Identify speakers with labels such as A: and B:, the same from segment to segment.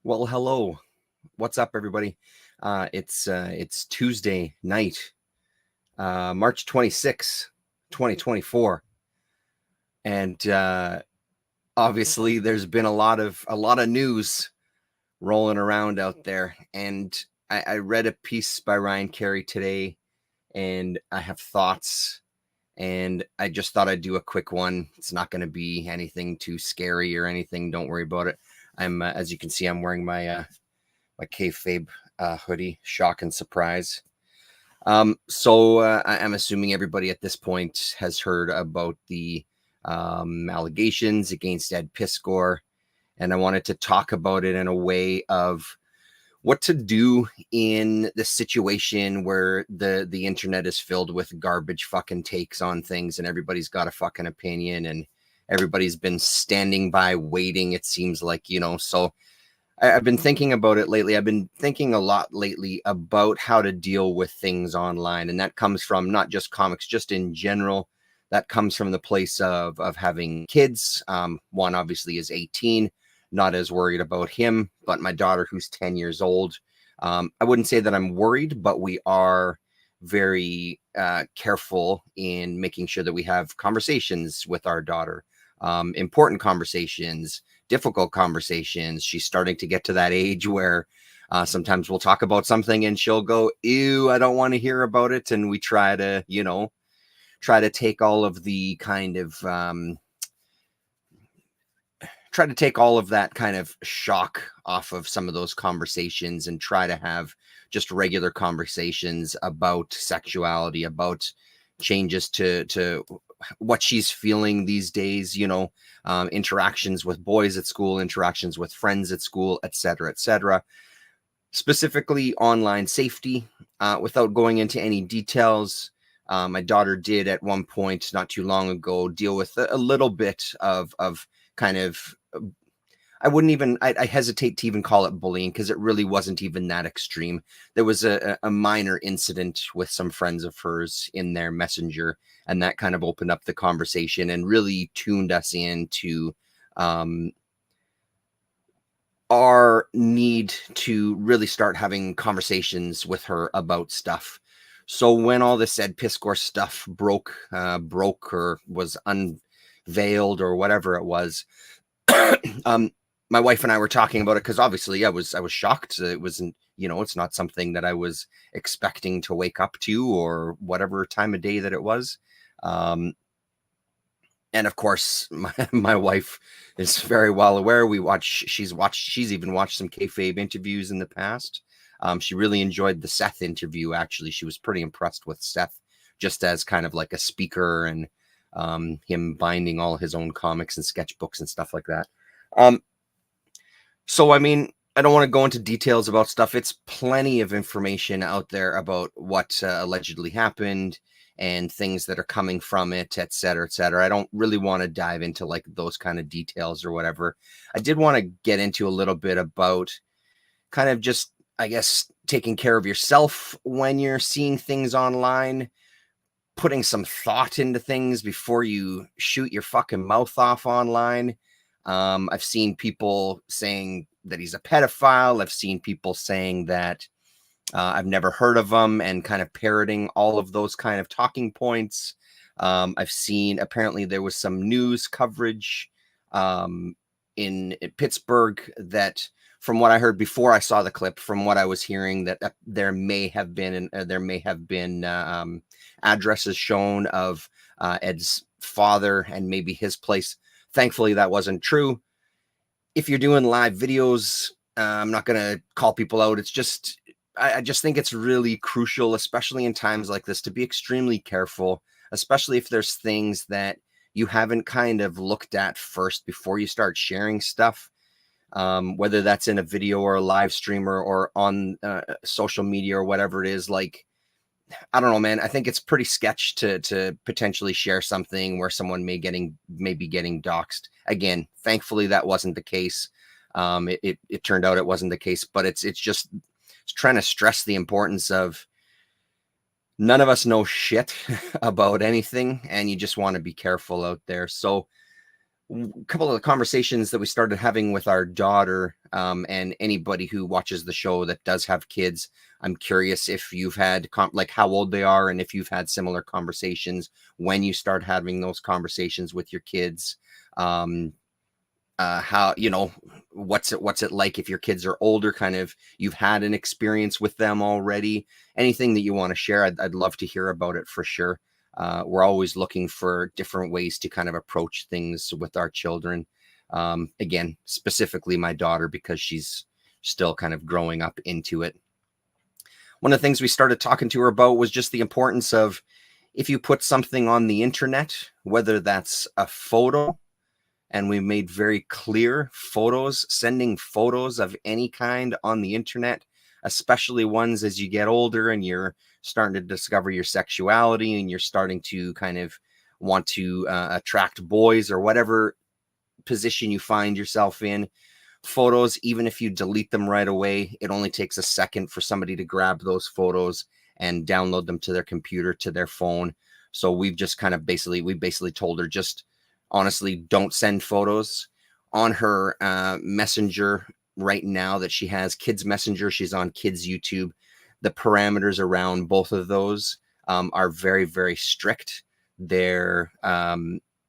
A: Well, hello. What's up, everybody? It's Tuesday night, March 26th, 2024, and obviously there's been a lot of news rolling around out there. And I read a piece by Ryan Carey today, and I have thoughts, and I just thought I'd do a quick one. It's not going to be anything too scary or anything. Don't worry about it. As you can see, I'm wearing my kayfabe hoodie, shock and surprise. So I'm assuming everybody at this point has heard about the allegations against Ed Piskor, and I wanted to talk about it in a way of what to do in the situation where the internet is filled with garbage fucking takes on things, and everybody's got a fucking opinion, and everybody's been standing by waiting, it seems like, so I've been thinking about it lately. I've been thinking a lot lately about how to deal with things online. And that comes from not just comics, just in general. That comes from the place of having kids. One obviously is 18, not as worried about him, but my daughter, who's 10 years old. I wouldn't say that I'm worried, but we are very careful in making sure that we have conversations with our daughter, important conversations, difficult conversations. She's starting to get to that age where sometimes we'll talk about something and she'll go, ew, I don't want to hear about it. And we try to, take all of the kind of, try to take all of that kind of shock off of some of those conversations and try to have just regular conversations about sexuality, about changes to what she's feeling these days, interactions with boys at school, interactions with friends at school, etc., specifically online safety. Without going into any details, my daughter did at one point not too long ago deal with a little bit of kind of, I hesitate to even call it bullying, because it really wasn't even that extreme. There was a minor incident with some friends of hers in their messenger, and that kind of opened up the conversation and really tuned us into our need to really start having conversations with her about stuff. So when all this Ed Piskor stuff broke or was unveiled or whatever it was, my wife and I were talking about it, because obviously I was shocked. It wasn't, it's not something that I was expecting to wake up to, or whatever time of day that it was. And of course, my wife is very well aware. She's even watched some kayfabe interviews in the past. She really enjoyed the Seth interview. Actually, she was pretty impressed with Seth, just as kind of like a speaker, and him binding all his own comics and sketchbooks and stuff like that. So, I mean, I don't want to go into details about stuff. It's plenty of information out there about what allegedly happened and things that are coming from it, et cetera, et cetera. I don't really want to dive into like those kind of details or whatever. I did want to get into a little bit about kind of just, I guess, taking care of yourself when you're seeing things online, putting some thought into things before you shoot your fucking mouth off online. I've seen people saying that he's a pedophile. I've seen people saying that I've never heard of him, and kind of parroting all of those kind of talking points. I've seen, apparently there was some news coverage in Pittsburgh that, from what I heard before I saw the clip, from what I was hearing, that there may have been addresses shown of Ed's father and maybe his place. Thankfully, that wasn't true. If you're doing live videos, I'm not going to call people out. It's just, I just think it's really crucial, especially in times like this, to be extremely careful, especially if there's things that you haven't kind of looked at first before you start sharing stuff, whether that's in a video or a live stream or on social media or whatever it is. Like, I don't know, man. I think it's pretty sketch to potentially share something where someone may be getting doxxed. Again, thankfully that wasn't the case. It turned out it wasn't the case, but it's trying to stress the importance of, none of us know shit about anything, and you just want to be careful out there. So a couple of the conversations that we started having with our daughter, and anybody who watches the show that does have kids, I'm curious if you've had like how old they are, and if you've had similar conversations when you start having those conversations with your kids. How, what's it like if your kids are older, kind of you've had an experience with them already? Anything that you want to share, I'd love to hear about it for sure. We're always looking for different ways to kind of approach things with our children. Again, specifically my daughter, because she's still kind of growing up into it. One of the things we started talking to her about was just the importance of, if you put something on the internet, whether that's a photo, and we made very clear, sending photos of any kind on the internet, especially ones as you get older and you're starting to discover your sexuality and you're starting to kind of want to attract boys or whatever position you find yourself in. Photos, even if you delete them right away, it only takes a second for somebody to grab those photos and download them to their computer, to their phone. So we've just kind of basically told her, just honestly, don't send photos. On her messenger right now that she has, kids messenger, she's on kids YouTube. The parameters around both of those are very, very strict. They're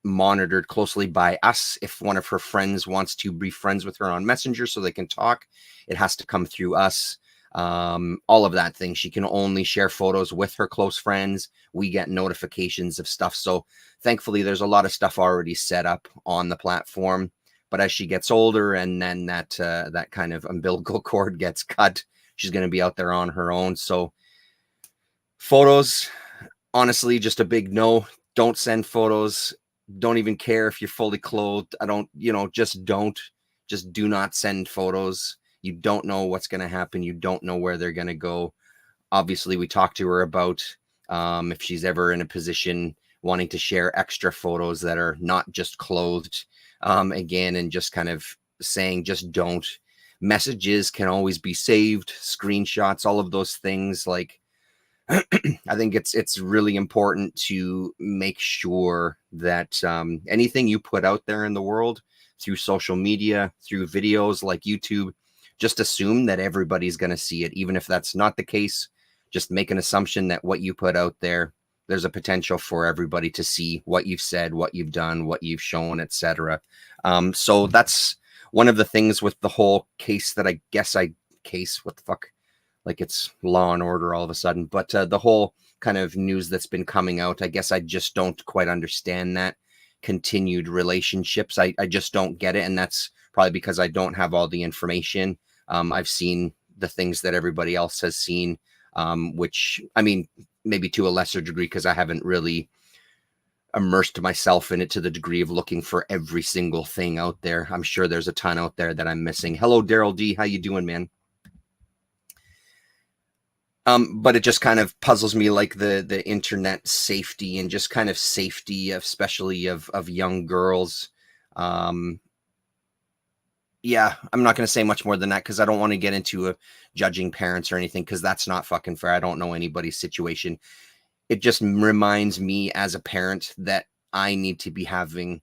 A: monitored closely by us. If one of her friends wants to be friends with her on messenger so they can talk, it has to come through us. All of that thing. She can only share photos with her close friends. We get notifications of stuff. So thankfully, there's a lot of stuff already set up on the platform. But as she gets older and then that kind of umbilical cord gets cut, she's going to be out there on her own. So photos, honestly, just a big no. Don't send photos. Don't even care if you're fully clothed. Just do not send photos. You don't know what's going to happen. You don't know where they're going to go. Obviously, we talked to her about if she's ever in a position wanting to share extra photos that are not just clothed, again, and just kind of saying, just don't. Messages can always be saved, screenshots, all of those things. Like, I think it's really important to make sure that anything you put out there in the world through social media, through videos like YouTube, just assume that everybody's going to see it. Even if that's not the case, just make an assumption that what you put out there, there's a potential for everybody to see what you've said, what you've done, what you've shown, etc. So that's one of the things with the whole case that what the fuck? Like it's Law and Order all of a sudden. But the whole kind of news that's been coming out, I guess I just don't quite understand that. Continued relationships, I just don't get it. And that's probably because I don't have all the information. I've seen the things that everybody else has seen, which, I mean, maybe to a lesser degree, because I haven't really immersed myself in it to the degree of looking for every single thing out there. I'm sure there's a ton out there that I'm missing. Hello, Daryl D. How you doing, man? But it just kind of puzzles me, like the internet safety and just kind of safety, especially of young girls. Yeah, I'm not going to say much more than that because I don't want to get into judging parents or anything, because that's not fucking fair. I don't know anybody's situation. It just reminds me as a parent that I need to be having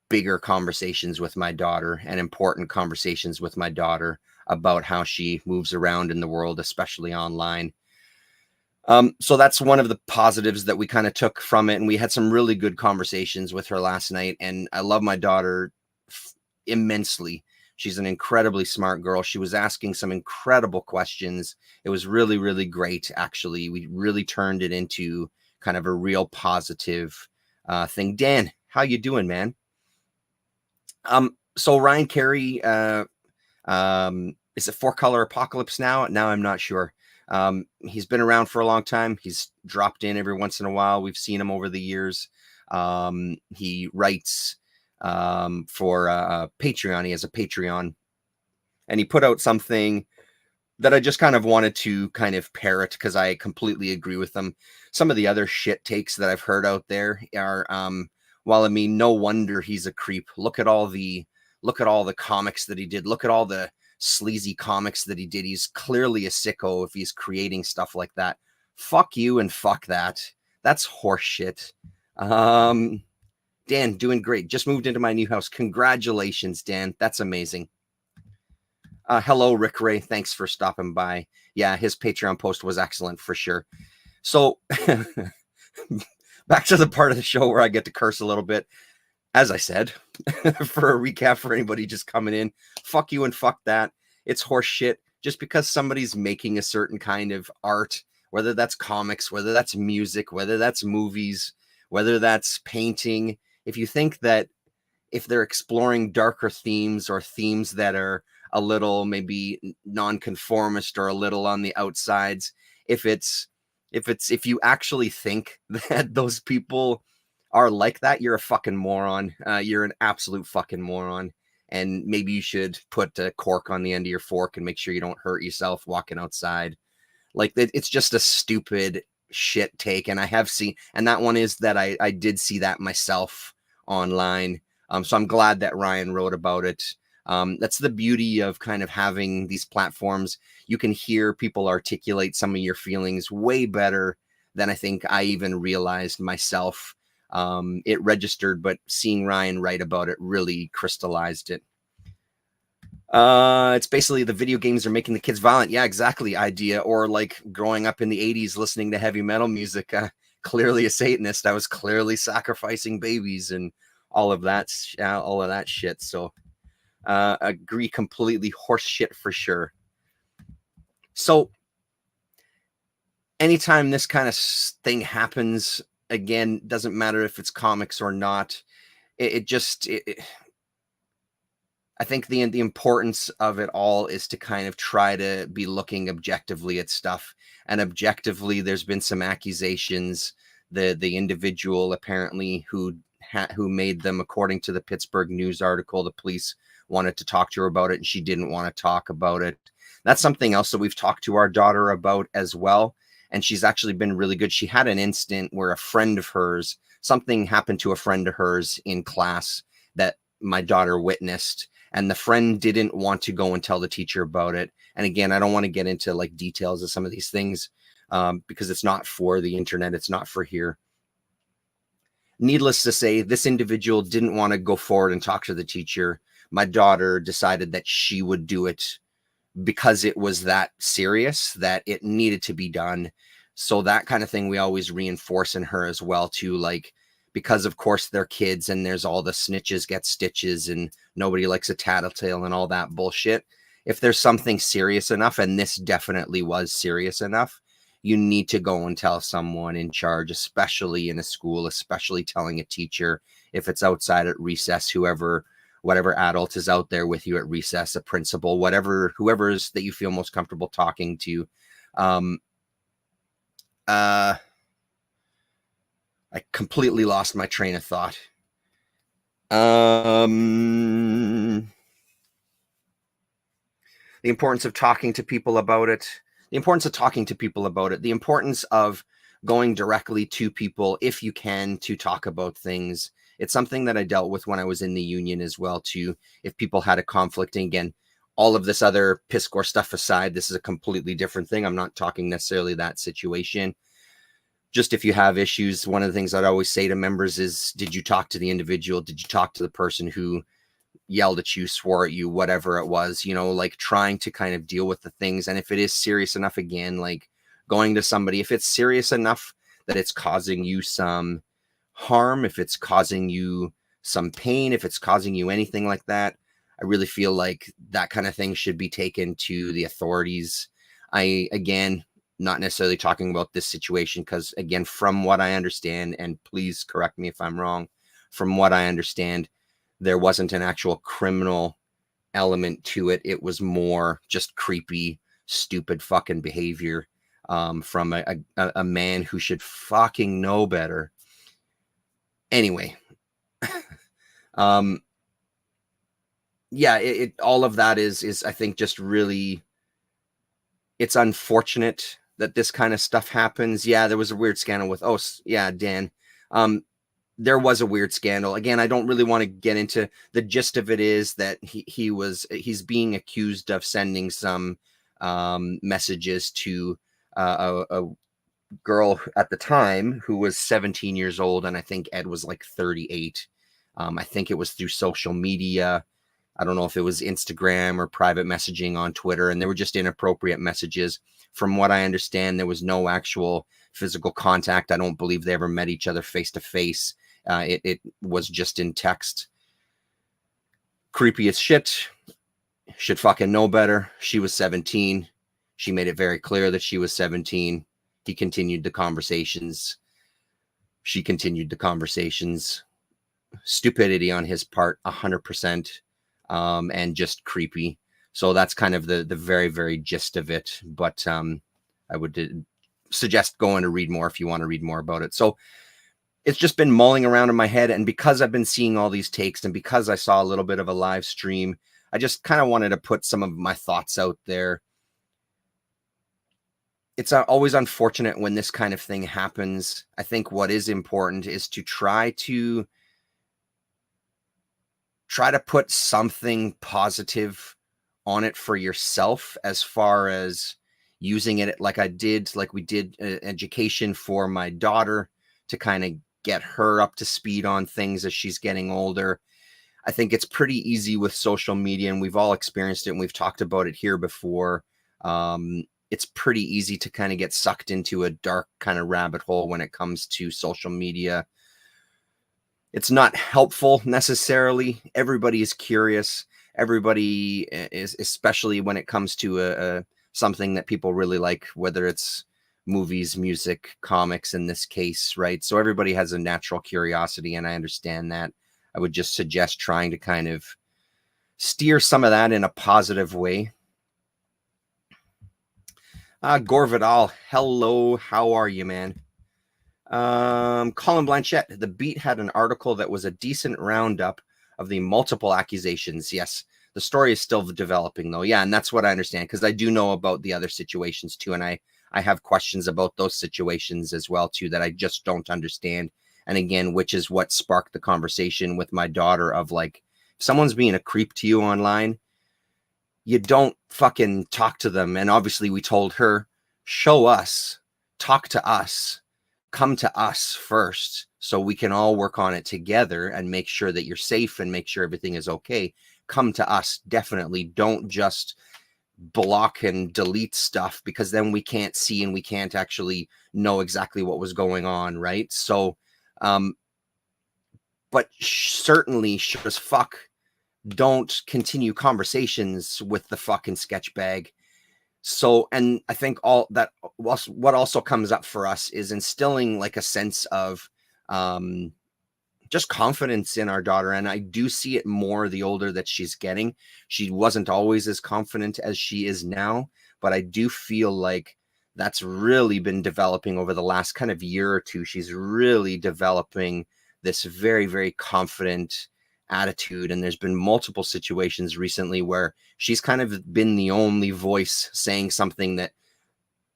A: bigger conversations with my daughter and important conversations with my daughter about how she moves around in the world, especially online. So that's one of the positives that we kind of took from it. And we had some really good conversations with her last night. And I love my daughter immensely. She's an incredibly smart girl. She was asking some incredible questions. It was really, really great, actually. We really turned it into kind of a real positive thing. Dan, how you doing, man? So Ryan Carey, is it Four Color Apocalypse now? Now I'm not sure. He's been around for a long time. He's dropped in every once in a while. We've seen him over the years. He writes for Patreon. He has a Patreon, and he put out something that I just kind of wanted to kind of parrot because I completely agree with them. Some of the other shit takes that I've heard out there are, well, I mean, no wonder he's a creep. Look at all the comics that he did. Look at all the sleazy comics that he did. He's clearly a sicko if he's creating stuff like that. Fuck you and fuck that. That's horseshit. Dan, doing great. Just moved into my new house. Congratulations, Dan. That's amazing. Hello, Rick Ray. Thanks for stopping by. Yeah, his Patreon post was excellent for sure. So back to the part of the show where I get to curse a little bit. As I said, for a recap for anybody just coming in, fuck you and fuck that. It's horse shit. Just because somebody's making a certain kind of art, whether that's comics, whether that's music, whether that's movies, whether that's painting, if you think that if they're exploring darker themes or themes that are a little maybe nonconformist or a little on the outsides, if you actually think that those people are like that, you're a fucking moron. You're an absolute fucking moron. And maybe you should put a cork on the end of your fork and make sure you don't hurt yourself walking outside. Like, it's just a stupid shit take. And I have seen, and that one is that I did see that myself online. So I'm glad that Ryan wrote about it. That's the beauty of kind of having these platforms. You can hear people articulate some of your feelings way better than I think I even realized myself. It registered, but seeing Ryan write about it really crystallized it. It's basically the video games are making the kids violent. Yeah, exactly. Idea. Or like growing up in the 80s, listening to heavy metal music, clearly a Satanist. I was clearly sacrificing babies and all of that shit. So, agree completely. Horse shit for sure. So anytime this kind of thing happens, again, doesn't matter if it's comics or not. I think the importance of it all is to kind of try to be looking objectively at stuff. And objectively, there's been some accusations. The individual apparently who made them, according to the Pittsburgh News article, the police wanted to talk to her about it, and she didn't want to talk about it. That's something else that we've talked to our daughter about as well. And she's actually been really good. She had an instant where a friend of hers, something happened to a friend of hers in class that my daughter witnessed. And the friend didn't want to go and tell the teacher about it. And again, I don't want to get into like details of some of these things because it's not for the internet. It's not for here. Needless to say, this individual didn't want to go forward and talk to the teacher. My daughter decided that she would do it because it was that serious, that it needed to be done. So that kind of thing we always reinforce in her as well, too, like, because of course they're kids and there's all the snitches get stitches and nobody likes a tattletale and all that bullshit. If there's something serious enough, and this definitely was serious enough, you need to go and tell someone in charge, especially in a school, especially telling a teacher. If it's outside at recess, whatever adult is out there with you at recess, a principal, whoever's that you feel most comfortable talking to. I completely lost my train of thought. The importance of talking to people about it. The importance of going directly to people, if you can, to talk about things. It's something that I dealt with when I was in the union as well, too. If people had a conflict, and again, all of this other piss gore stuff aside, this is a completely different thing. I'm not talking necessarily that situation. Just if you have issues, one of the things I'd always say to members is, did you talk to the individual? Did you talk to the person who yelled at you, swore at you, whatever it was, like trying to kind of deal with the things. And if it is serious enough, again, like going to somebody, if it's serious enough that it's causing you some harm, if it's causing you some pain, if it's causing you anything like that, I really feel like that kind of thing should be taken to the authorities. Again, not necessarily talking about this situation, because again, from what I understand, and please correct me if I'm wrong, from what I understand, there wasn't an actual criminal element to it. It was more just creepy, stupid fucking behavior from a man who should fucking know better. Anyway, yeah, all of that is I think just really, it's unfortunate that this kind of stuff happens. Yeah, there was a weird scandal with, Dan. There was a weird scandal. Again, I don't really want to get into the gist of it. Is that he's being accused of sending some messages to a girl at the time who was 17 years old, and I think Ed was like 38. I think it was through social media. I don't know if it was Instagram or private messaging on Twitter, and they were just inappropriate messages. From what I understand, there was no actual physical contact. I don't believe they ever met each other face to face. It was just in text. Creepy as shit. Should fucking know better. She was 17. She made it very clear that she was 17. He continued the conversations. She continued the conversations. Stupidity on his part, 100%, and just creepy. So that's kind of the very, very gist of it. But I would suggest going to read more if you want to read more about it. So it's just been mulling around in my head. And because I've been seeing all these takes and because I saw a little bit of a live stream, I just kind of wanted to put some of my thoughts out there. It's always unfortunate when this kind of thing happens. I think what is important is to try to put something positive on it for yourself, as far as using it like we did education for my daughter to kind of get her up to speed on things as she's getting older. I think it's pretty easy with social media, and we've all experienced it and we've talked about it here before. It's pretty easy to kind of get sucked into a dark kind of rabbit hole when it comes to social media. It's not helpful necessarily. Everybody is curious. Everybody is, especially when it comes to something that people really like, whether it's movies, music, comics in this case, right? So everybody has a natural curiosity, and I understand that. I would just suggest trying to kind of steer some of that in a positive way. Gore Vidal, hello, how are you, man? Colin Blanchette, The Beat had an article that was a decent roundup of the multiple accusations. Yes, the story is still developing, though. Yeah, and that's what I understand, because I do know about the other situations, too, and I have questions about those situations as well, too, that I just don't understand. And again, which is what sparked the conversation with my daughter of, like, if someone's being a creep to you online, you don't fucking talk to them. And obviously we told her, show us, talk to us, come to us first, so we can all work on it together and make sure that you're safe and make sure everything is okay. Come to us. Definitely don't just block and delete stuff, because then we can't see and we can't actually know exactly what was going on, right? So but certainly sure as fuck don't continue conversations with the fucking sketch bag. So, and I think all that, what also comes up for us is instilling like a sense of just confidence in our daughter. And I do see it more the older that she's getting. She wasn't always as confident as she is now, but I do feel like that's really been developing over the last kind of year or two. She's really developing this very, very confident attitude, and there's been multiple situations recently where she's kind of been the only voice saying something that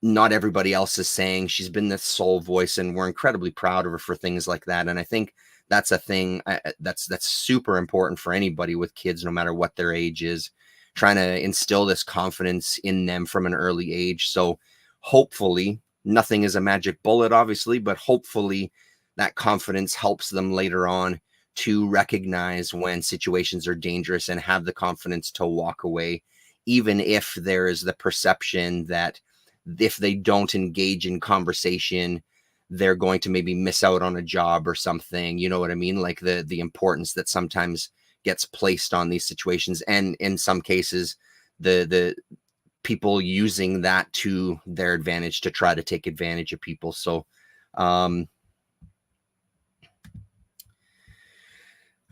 A: not everybody else is saying. She's been the sole voice, and we're incredibly proud of her for things like that. And I think that's a thing that's super important for anybody with kids, no matter what their age is, trying to instill this confidence in them from an early age. So hopefully, nothing is a magic bullet, obviously, but hopefully that confidence helps them later on to recognize when situations are dangerous and have the confidence to walk away, even if there is the perception that if they don't engage in conversation, they're going to maybe miss out on a job or something. You know what I mean? Like the importance that sometimes gets placed on these situations. And in some cases, the people using that to their advantage to try to take advantage of people. So,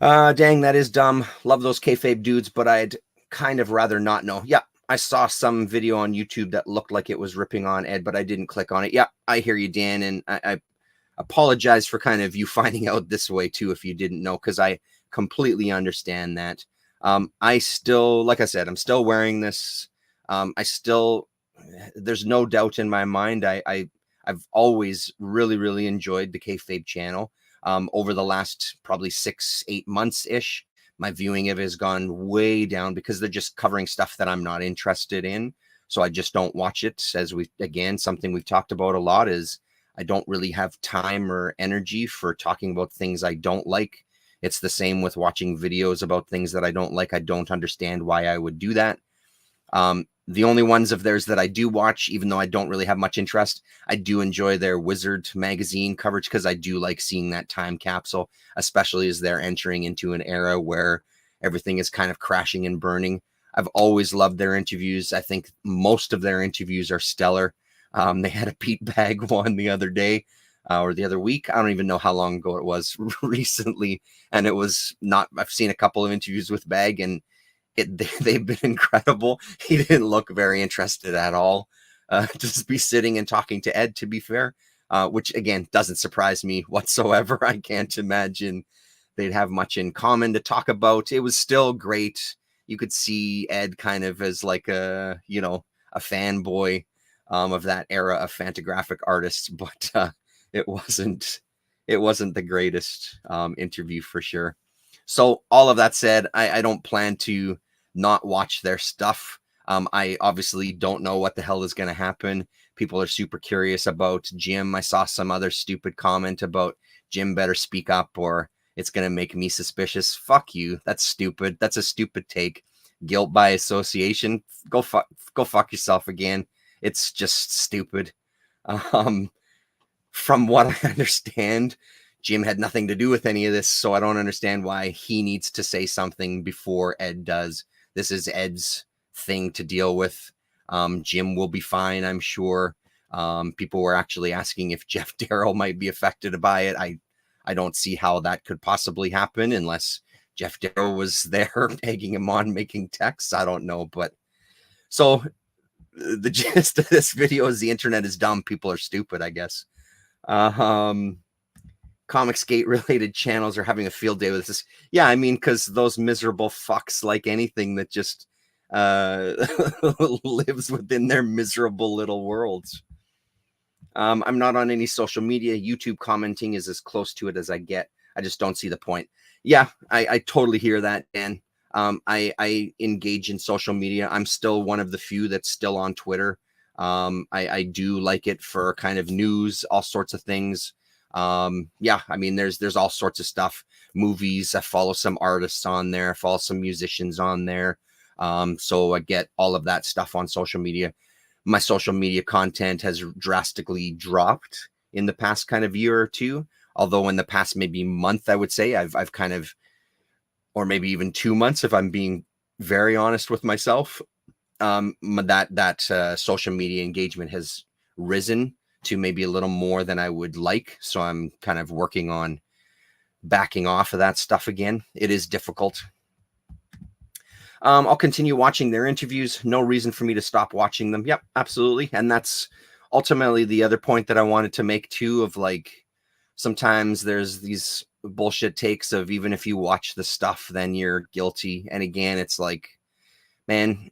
A: dang, that is dumb. Love those kayfabe dudes, but I'd kind of rather not know. Yeah, I saw some video on YouTube that looked like it was ripping on Ed, but I didn't click on it. Yeah, I hear you, Dan, and I apologize for kind of you finding out this way too, if you didn't know, because I completely understand that. I still, like I said, I'm still wearing this. There's no doubt in my mind. I've always really, really enjoyed the kayfabe channel. Over the last probably 6-8 months ish, my viewing of it has gone way down because they're just covering stuff that I'm not interested in. So I just don't watch it. Something we've talked about a lot is I don't really have time or energy for talking about things I don't like. It's the same with watching videos about things that I don't like. I don't understand why I would do that. The only ones of theirs that I do watch, even though I don't really have much interest, I do enjoy their Wizard magazine coverage because I do like seeing that time capsule, especially as they're entering into an era where everything is kind of crashing and burning. I've always loved their interviews. I think most of their interviews are stellar. They had a Pete Bag one the other day or the other week. I don't even know how long ago it was recently. And it was not, I've seen a couple of interviews with Bag and they've been incredible. He didn't look very interested at all. Just be sitting and talking to Ed, to be fair, which again doesn't surprise me whatsoever. I can't imagine they'd have much in common to talk about. It was still great. You could see Ed kind of as like a fanboy of that era of Fantagraphic artists, but it wasn't the greatest interview for sure. So all of that said, I don't plan to not watch their stuff. I obviously don't know what the hell is going to happen. People are super curious about Jim. I saw some other stupid comment about Jim better speak up or it's going to make me suspicious. Fuck you. That's stupid. That's a stupid take. Guilt by association. Go fuck yourself again. It's just stupid. From what I understand, Jim had nothing to do with any of this, so I don't understand why he needs to say something before Ed does. This is Ed's thing to deal with. Jim will be fine, I'm sure. People were actually asking if Jeff Darrow might be affected by it. I don't see how that could possibly happen unless Jeff Darrow was there egging him on, making texts. I don't know, but so the gist of this video is the internet is dumb. People are stupid, I guess. Comicsgate related channels are having a field day with this. Yeah, I mean, because those miserable fucks like anything that just lives within their miserable little worlds. I'm not on any social media. YouTube commenting is as close to it as I get. I just don't see the point. Yeah, I totally hear that, Dan. I engage in social media. I'm still one of the few that's still on Twitter. I do like it for kind of news, all sorts of things. Yeah, I mean, there's all sorts of stuff, movies. I follow some artists on there, follow some musicians on there. So I get all of that stuff on social media. My social media content has drastically dropped in the past kind of year or two. Although in the past maybe month, I would say I've kind of, or maybe even 2 months, if I'm being very honest with myself, that social media engagement has risen to maybe a little more than I would like. So I'm kind of working on backing off of that stuff again. It is difficult. I'll continue watching their interviews. No reason for me to stop watching them. Yep, absolutely. And that's ultimately the other point that I wanted to make too, of like, sometimes there's these bullshit takes of even if you watch the stuff, then you're guilty. And again, it's like, man,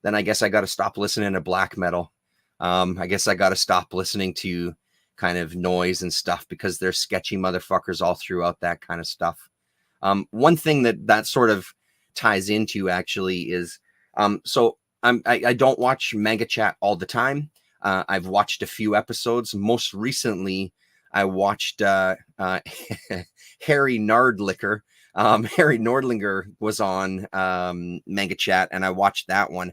A: then I guess I got to stop listening to black metal. I guess I got to stop listening to kind of noise and stuff because there's sketchy motherfuckers all throughout that kind of stuff. One thing that sort of ties into actually is, so I don't watch Manga Chat all the time. I've watched a few episodes. Most recently, I watched Harry Nardlicker. Harry Nordlinger was on Manga Chat, and I watched that one.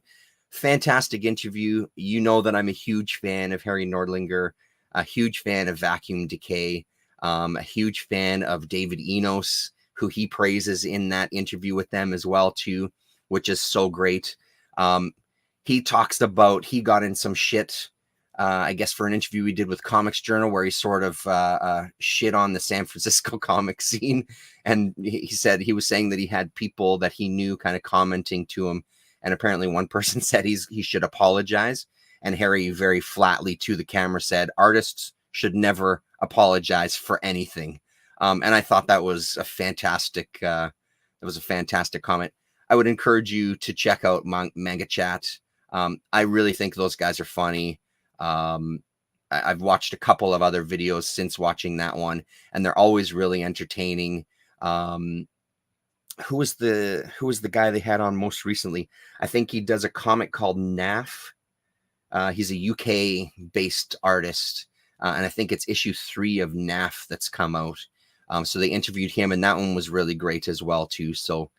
A: Fantastic interview. You know that I'm a huge fan of Harry Nordlinger, a huge fan of Vacuum Decay, a huge fan of David Enos, who he praises in that interview with them as well too, which is so great. He talks about, he got in some shit, I guess for an interview we did with Comics Journal, where he sort of shit on the San Francisco comic scene. And he said, he was saying that he had people that he knew kind of commenting to him. And apparently one person said he should apologize. And Harry very flatly to the camera said, artists should never apologize for anything. And I thought that was a fantastic, comment. I would encourage you to check out Manga Chat. I really think those guys are funny. I've watched a couple of other videos since watching that one, and they're always really entertaining. Who was the guy they had on most recently? I think he does a comic called Naff. He's a UK based artist. And I think it's issue 3 of Naff that's come out. So they interviewed him, and that one was really great as well too. So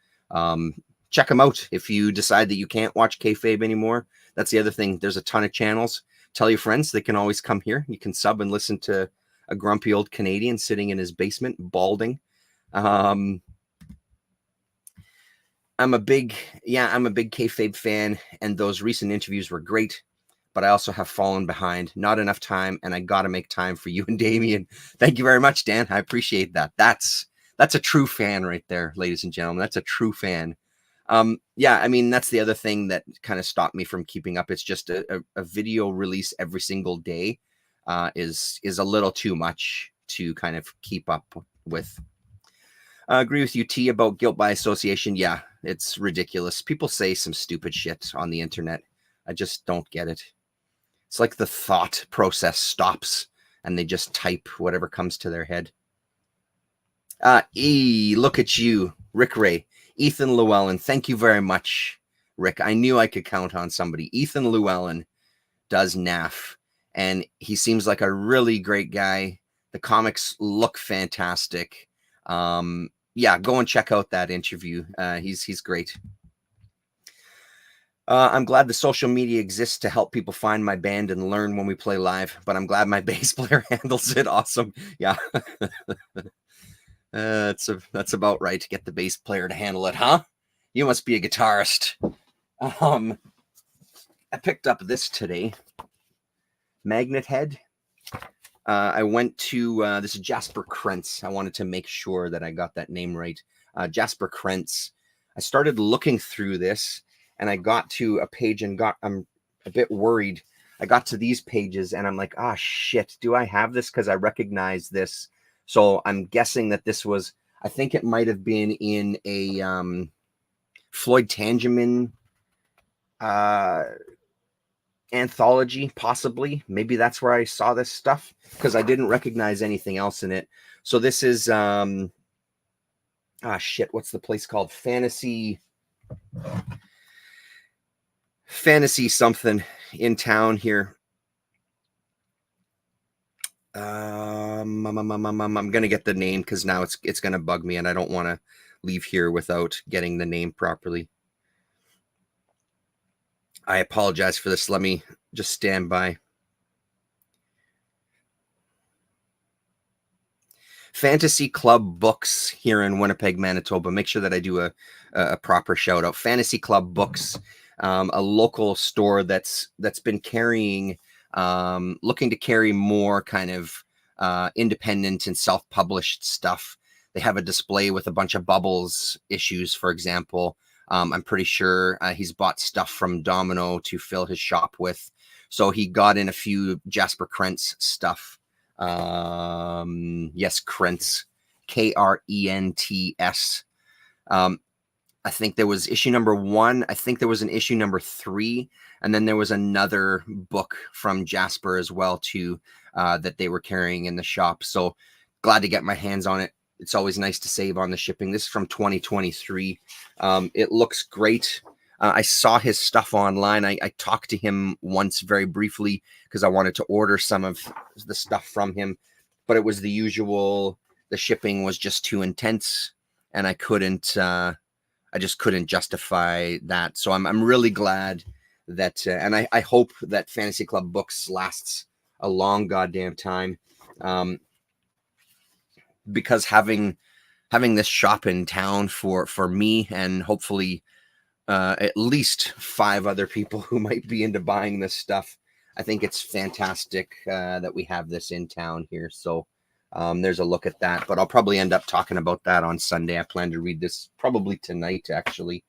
A: check them out if you decide that you can't watch kayfabe anymore. That's the other thing. There's a ton of channels. Tell your friends they can always come here. You can sub and listen to a grumpy old Canadian sitting in his basement balding. I'm a big kayfabe fan, and those recent interviews were great. But I also have fallen behind. Not enough time, and I got to make time for you and Damien. Thank you very much, Dan. I appreciate that. That's a true fan right there, ladies and gentlemen. That's a true fan. Yeah, I mean, that's the other thing that kind of stopped me from keeping up. It's just a video release every single day is a little too much to kind of keep up with. I agree with you, T, about guilt by association. Yeah, it's ridiculous. People say some stupid shit on the internet. I just don't get it. It's like the thought process stops and they just type whatever comes to their head. Look at you, Rick Ray. Ethan Llewellyn, thank you very much, Rick. I knew I could count on somebody. Ethan Llewellyn does NAF, and he seems like a really great guy. The comics look fantastic. Yeah, go and check out that interview. He's great. I'm glad the social media exists to help people find my band and learn when we play live, but I'm glad my bass player handles it. Awesome. Yeah. That's about right to get the bass player to handle it, huh? You must be a guitarist. I picked up this today. Magnet Head. I went to this is Jasper Krentz. I wanted to make sure that I got that name right. Jasper Krentz. I started looking through this, and I got to a page and I'm a bit worried. I got to these pages, and I'm like, ah, shit. Do I have this? Because I recognize this. So I'm guessing that this was. I think it might have been in a Floyd Tangeman anthology, possibly. Maybe that's where I saw this stuff, because I didn't recognize anything else in it. So this is shit, what's the place called? Fantasy something in town here. I'm gonna get the name because now it's gonna bug me, and I don't want to leave here without getting the name properly. I apologize for this. Let me just stand by. Fantasy Club Books here in Winnipeg, Manitoba. Make sure that I do a proper shout out. Fantasy Club Books, a local store that's been carrying, looking to carry more kind of independent and self-published stuff. They have a display with a bunch of Bubbles issues, for example. I'm pretty sure he's bought stuff from Domino to fill his shop with. So he got in a few Jasper Krentz stuff. Yes, Krentz, Krents. I think there was issue number 1. I think there was an issue number 3, and then there was another book from Jasper as well too, that they were carrying in the shop. So glad to get my hands on it. It's always nice to save on the shipping. This is from 2023. It looks great. I saw his stuff online. I talked to him once very briefly because I wanted to order some of the stuff from him, but it was the usual. The shipping was just too intense, and I just couldn't justify that. So I'm really glad that, and I hope that Fantasy Club Books lasts a long goddamn time, because having this shop in town for me and hopefully at least 5 other people who might be into buying this stuff, I think it's fantastic that we have this in town here. So there's a look at that, but I'll probably end up talking about that on Sunday. I plan to read this probably tonight, actually.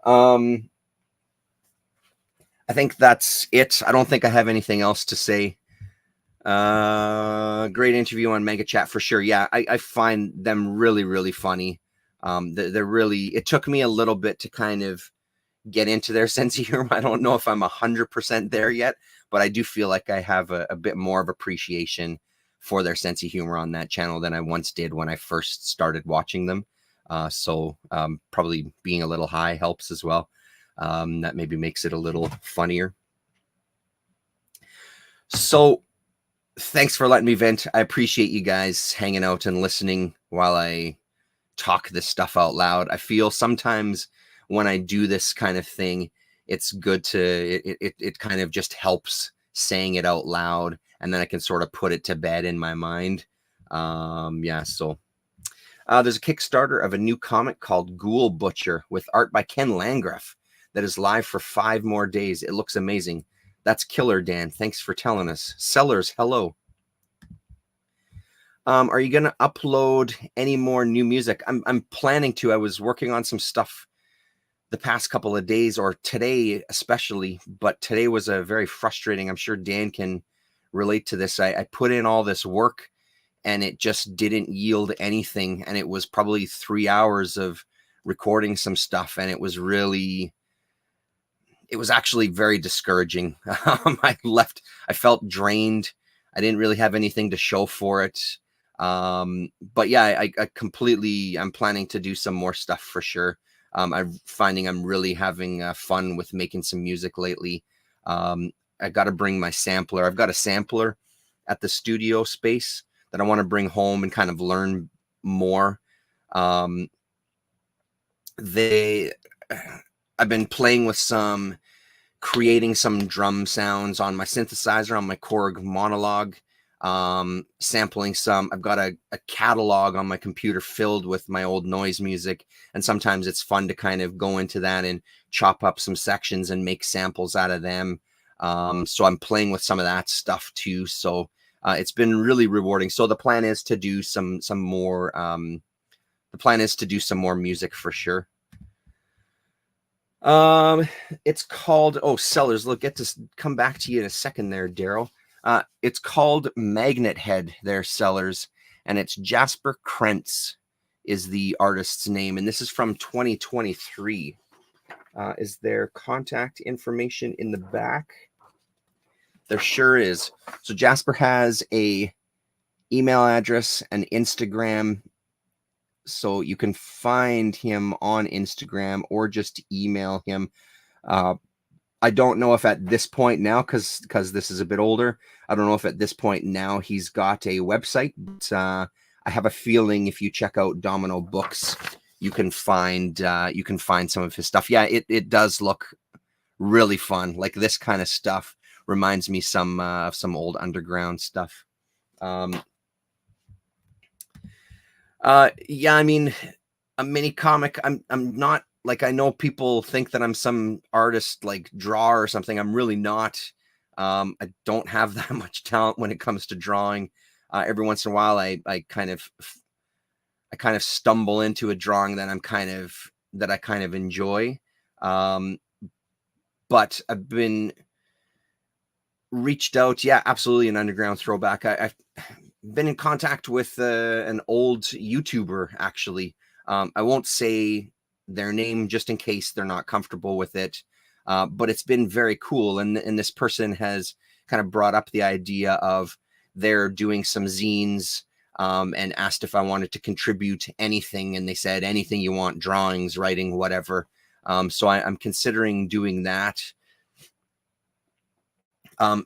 A: I think that's it. I don't think I have anything else to say. Great interview on Mega Chat for sure. Yeah, I find them really, really funny. They're really, it took me a little bit to kind of get into their sense of humor. I don't know if I'm 100% there yet, but I do feel like I have a bit more of appreciation for their sense of humor on that channel than I once did when I first started watching them. So probably being a little high helps as well. That maybe makes it a little funnier. So Thanks for letting me vent. I appreciate you guys hanging out and listening while I talk this stuff out loud. I feel sometimes when I do this kind of thing, it's good to it kind of just helps saying it out loud, and then I can sort of put it to bed in my mind. Yeah, so there's a Kickstarter of a new comic called Ghoul Butcher with art by Ken Landgraf that is live for 5 more days. It looks amazing. That's killer, Dan. Thanks for telling us. Sellers, hello. Are you going to upload any more new music? I'm planning to. I was working on some stuff the past couple of days, or today especially, but today was a very frustrating. I'm sure Dan can relate to this. I put in all this work and it just didn't yield anything. And it was probably 3 hours of recording some stuff. And it was actually very discouraging. I felt drained. I didn't really have anything to show for it. But yeah, I'm planning to do some more stuff for sure. I'm finding I'm really having fun with making some music lately. I got to bring my sampler. I've got a sampler at the studio space that I want to bring home and kind of learn more. I've been playing with creating some drum sounds on my synthesizer, on my Korg Monologue, sampling some. I've got a catalog on my computer filled with my old noise music, and sometimes it's fun to kind of go into that and chop up some sections and make samples out of them. So I'm playing with some of that stuff too. So it's been really rewarding. So the plan is to do some more. The plan is to do some more music for sure. It's called, Sellers. Look, get to come back to you in a second there, Daryl. It's called Magnet Head, there, Sellers, and it's Jasper Krentz is the artist's name, and this is from 2023. Is there contact information in the back? There sure is. So Jasper has a email address, an Instagram, so you can find him on Instagram or just email him. I don't know if at this point now, because this is a bit older, I don't know if at this point now he's got a website, but I have a feeling if you check out Domino Books, you can find some of his stuff. Yeah, it does look really fun. Like, this kind of stuff reminds me some old underground stuff. Yeah, I mean, a mini comic. I'm not, like, I know people think that I'm some artist, like drawer or something. I'm really not. I don't have that much talent when it comes to drawing. Every once in a while, I kind of stumble into a drawing that I kind of enjoy. But I've been reached out. Yeah, absolutely, an underground throwback. I've been in contact with an old YouTuber, actually. I won't say their name just in case they're not comfortable with it, but it's been very cool. And this person has kind of brought up the idea of they're doing some zines, and asked if I wanted to contribute anything. And they said, anything you want, drawings, writing, whatever. So I'm considering doing that.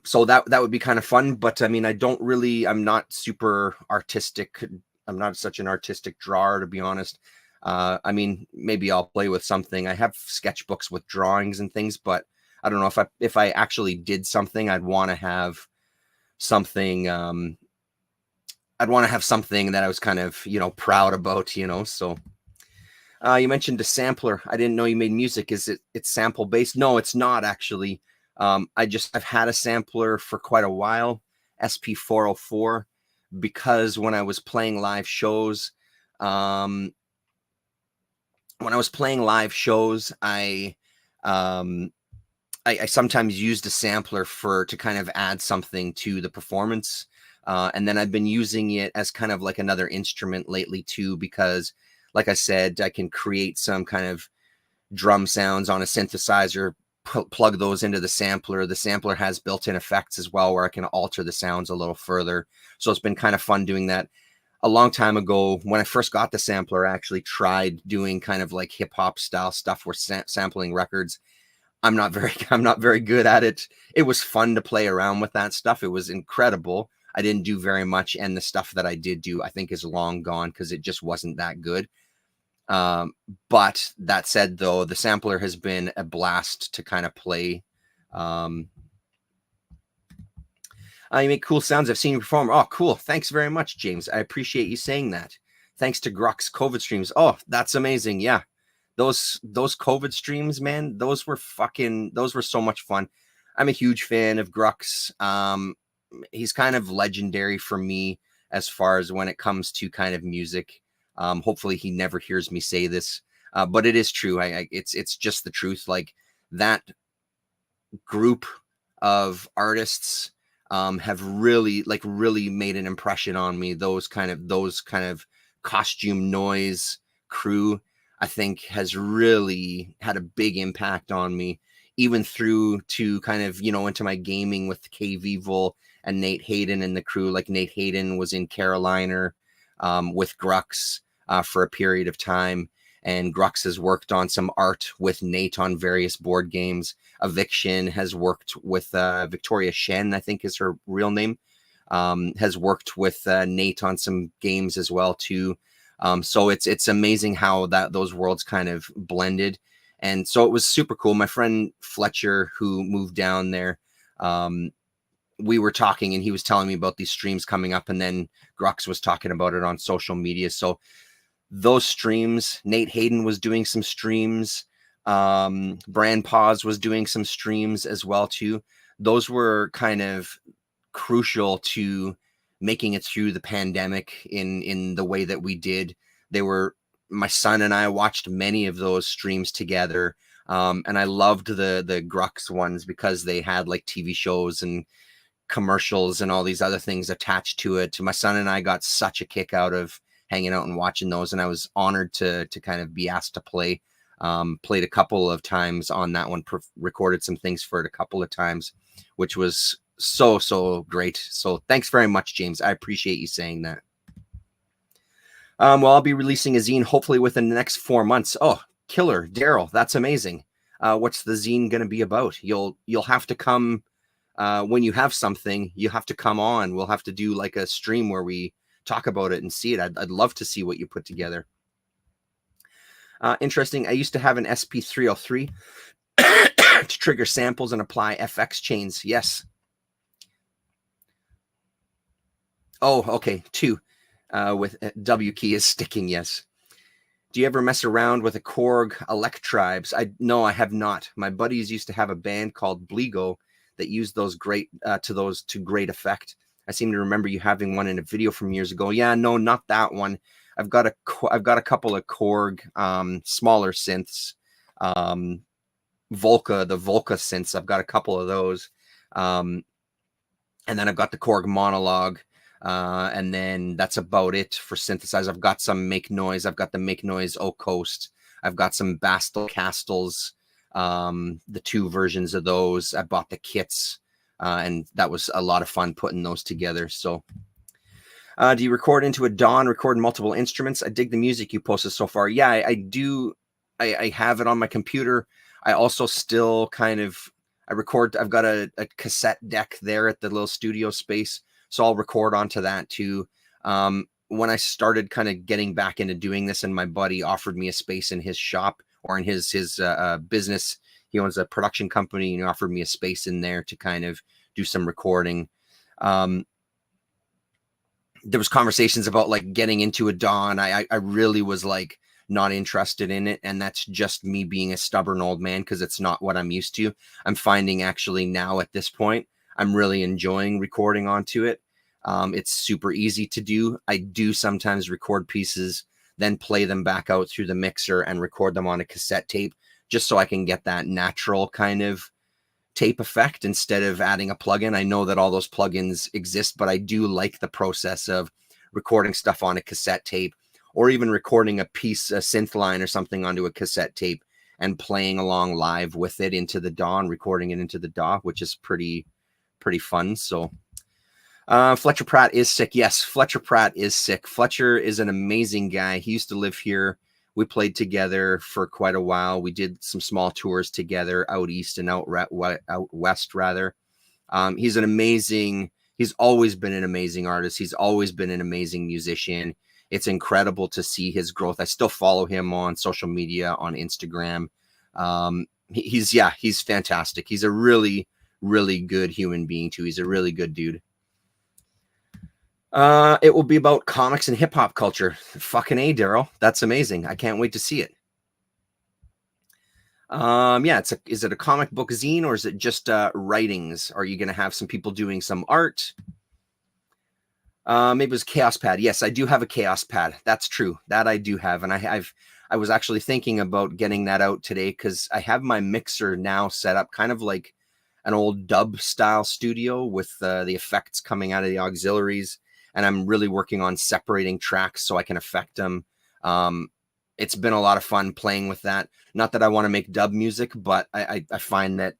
A: So that would be kind of fun, but I mean, I'm not super artistic. I'm not such an artistic drawer, to be honest. I mean, maybe I'll play with something. I have sketchbooks with drawings and things, but I don't know if I actually did something, I'd want to have something. I'd want to have something that I was kind of, proud about, so. You mentioned a sampler. I didn't know you made music. It's sample based? No, it's not actually. I've had a sampler for quite a while, SP404, because when I was playing live shows, I sometimes used a sampler to kind of add something to the performance. And then I've been using it as kind of like another instrument lately too, because like I said, I can create some kind of drum sounds on a synthesizer, plug those into the sampler. The sampler has built-in effects as well, where I can alter the sounds a little further. So it's been kind of fun doing that. A long time ago, when I first got the sampler, I actually tried doing kind of like hip hop style stuff, where sampling records. I'm not very good at it. It was fun to play around with that stuff. It was incredible. I didn't do very much, and the stuff that I did do, I think, is long gone because it just wasn't that good. But that said, though, the sampler has been a blast to kind of play. You make cool sounds. I've seen you perform. Oh, cool. Thanks very much, James. I appreciate you saying that. Thanks to Grux COVID streams. Oh, that's amazing. Yeah. Those COVID streams, man, those were so much fun. I'm a huge fan of Grux. He's kind of legendary for me as far as when it comes to kind of music. Hopefully he never hears me say this, but it is true. It's just the truth. Like, that group of artists have really made an impression on me. Those kind of costume noise crew, I think, has really had a big impact on me, even through to kind of, into my gaming with KVevil and Nate Hayden and the crew. Like, Nate Hayden was in Carolina with Grux for a period of time. And Grux has worked on some art with Nate on various board games. Eviction has worked with Victoria Shen, I think is her real name, has worked with Nate on some games as well too. So it's amazing how those worlds kind of blended. And so it was super cool. My friend Fletcher, who moved down there, we were talking and he was telling me about these streams coming up, and then Grux was talking about it on social media. So those streams, Nate Hayden was doing some streams. Brand Pause was doing some streams as well too. Those were kind of crucial to making it through the pandemic in the way that we did. My son and I watched many of those streams together. And I loved the Grux ones because they had like TV shows and commercials and all these other things attached to it. My son and I got such a kick out of hanging out and watching those, and I was honored to kind of be asked to play. Played a couple of times on that one, recorded some things for it a couple of times, which was so great. So thanks very much, James. I appreciate you saying that. Well, I'll be releasing a zine hopefully within the next 4 months. Oh, killer, Daryl, that's amazing. What's the zine going to be about? You'll have to come when you have something. You have to come on. We'll have to do like a stream where we talk about it and see it. I'd love to see what you put together. Interesting. I used to have an SP303 to trigger samples and apply FX chains. Yes. Oh, okay. 2 with W key is sticking. Yes. Do you ever mess around with a Korg Electribes? No, I have not. My buddies used to have a band called Bligo that used those to great effect. I seem to remember you having one in a video from years ago. Yeah, no, not that one. I've got a couple of Korg smaller synths, the Volca synths. I've got a couple of those, and then I've got the Korg Monologue, and then that's about it for synthesize. I've got some Make Noise. I've got the Make Noise O Coast. I've got some Bastel Castles, the 2 versions of those. I bought the kits. And that was a lot of fun putting those together. So, do you record into a DAW, record multiple instruments? I dig the music you posted so far. Yeah, I do. I have it on my computer. I also still I record. I've got a cassette deck there at the little studio space, so I'll record onto that too. When I started kind of getting back into doing this, and my buddy offered me a space in his shop or in his business. He owns a production company, and he offered me a space in there to kind of do some recording. There was conversations about like getting into a DAW, and I really was like not interested in it. And that's just me being a stubborn old man, because it's not what I'm used to. I'm finding actually now at this point, I'm really enjoying recording onto it. It's super easy to do. I do sometimes record pieces, then play them back out through the mixer and record them on a cassette tape, just so I can get that natural kind of tape effect instead of adding a plugin. I know that all those plugins exist, but I do like the process of recording stuff on a cassette tape, or even recording a synth line or something onto a cassette tape and playing along live with it into the DAW and recording it into the DAW, which is pretty fun. So Fletcher Pratt is sick. Yes, Fletcher Pratt is sick. Fletcher is an amazing guy. He used to live here. We played together for quite a while. We did some small tours together out east and out west, rather. He's an amazing He's always been an amazing artist. He's always been an amazing musician. It's incredible to see his growth. I still follow him on social media, on Instagram. He's fantastic. He's a really, really good human being too. He's a really good dude. It will be about comics and hip hop culture. Fucking A, Daryl. That's amazing. I can't wait to see it. Yeah, is it a comic book zine, or is it just writings? Are you going to have some people doing some art? Maybe it was Chaos Pad. Yes, I do have a Chaos Pad. That's true. That I do have, and I was actually thinking about getting that out today because I have my mixer now set up kind of like an old dub style studio with the effects coming out of the auxiliaries, and I'm really working on separating tracks so I can affect them. It's been a lot of fun playing with that. Not that I want to make dub music, but I find that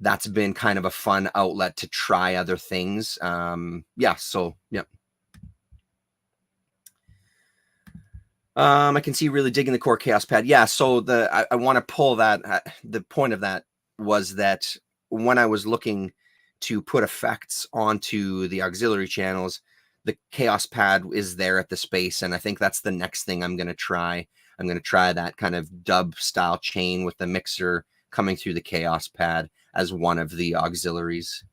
A: that's been kind of a fun outlet to try other things. Yeah, so, yeah. I can see really digging the core Chaos Pad. Yeah, so I want to pull that. The point of that was that when I was looking to put effects onto the auxiliary channels, the Chaos Pad is there at the space, and I think that's the next thing I'm going to try. I'm going to try that kind of dub style chain with the mixer coming through the Chaos Pad as one of the auxiliaries.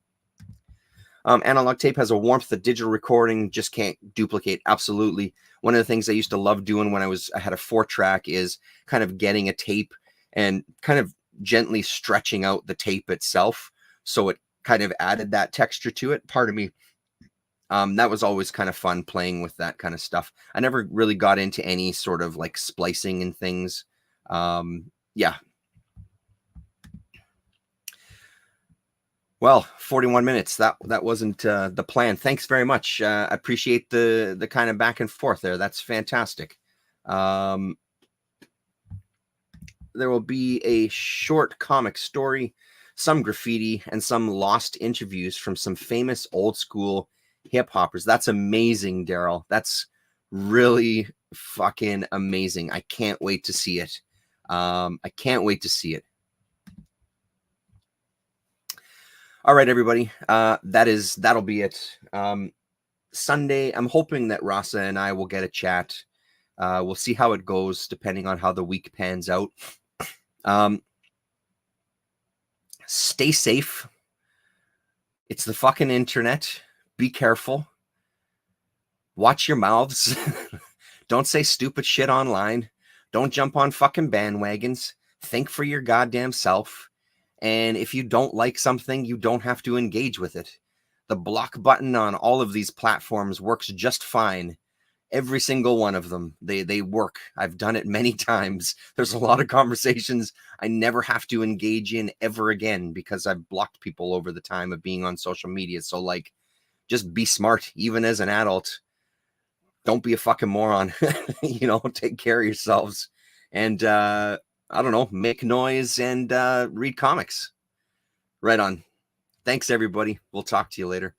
A: Analog tape has a warmth that digital recording just can't duplicate. Absolutely. One of the things I used to love doing when I had a 4-track is kind of getting a tape and kind of gently stretching out the tape itself, so it kind of added that texture to it. Pardon me. That was always kind of fun playing with that kind of stuff. I never really got into any sort of like splicing and things. Yeah. Well, 41 minutes. That wasn't the plan. Thanks very much. I appreciate the kind of back and forth there. That's fantastic. There will be a short comic story, some graffiti, and some lost interviews from some famous old school hip hoppers. That's amazing, Daryl. That's really fucking amazing. I can't wait to see it. I can't wait to see it. All right, everybody. That'll be it. Sunday, I'm hoping that Rasa and I will get a chat. We'll see how it goes, depending on how the week pans out. Stay safe. It's the fucking internet. Be careful. Watch your mouths. Don't say stupid shit online. Don't jump on fucking bandwagons. Think for your goddamn self. And if you don't like something, you don't have to engage with it. The block button on all of these platforms works just fine. Every single one of them. They work. I've done it many times. There's a lot of conversations I never have to engage in ever again because I've blocked people over the time of being on social media. So, like, just be smart, even as an adult. Don't be a fucking moron. Take care of yourselves. And, I don't know, make noise and read comics. Right on. Thanks, everybody. We'll talk to you later.